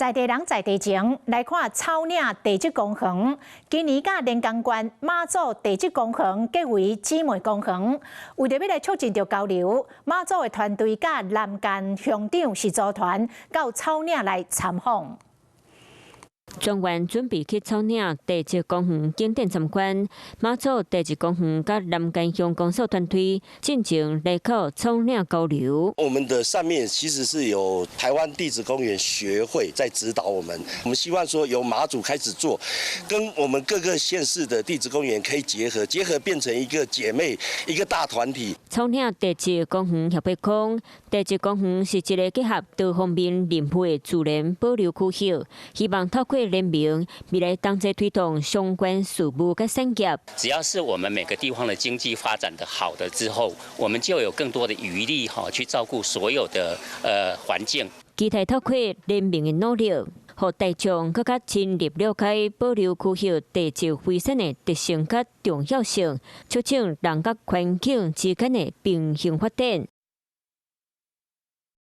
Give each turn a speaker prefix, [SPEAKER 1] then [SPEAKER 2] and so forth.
[SPEAKER 1] 在地人在地情來看草嶺地質公園，今年甲連江縣馬祖地質公園結為姊妹公園，為着要來促進着交流，馬祖的團隊甲南干鄉長是組團到草嶺來參訪。
[SPEAKER 2] 專員準備去草嶺地質公園景點參觀，馬祖地質公園甲南干鄉公所團隊進行來考草嶺交流。
[SPEAKER 3] 我們的上面其實是有台灣地質公園學會在指導我們，我們希望說由馬祖開始做，跟我們各個縣市的地質公園可以結合變成一個姐妹一個大團體。
[SPEAKER 2] 草嶺地質公園協會講，地質公園是一個結合多方面林配的自然保留區域，希望透過聯名，未來當在推動相關事務跟產業。
[SPEAKER 4] 只要是我們每個地方的經濟發展的好的之後，我們就有更多的餘力去照顧所有的環境。
[SPEAKER 2] 期待透過聯名的努力，讓大眾更加深入了解保留區域地質遺產的特性甲重要性，促進人甲環境之間的平衡發展。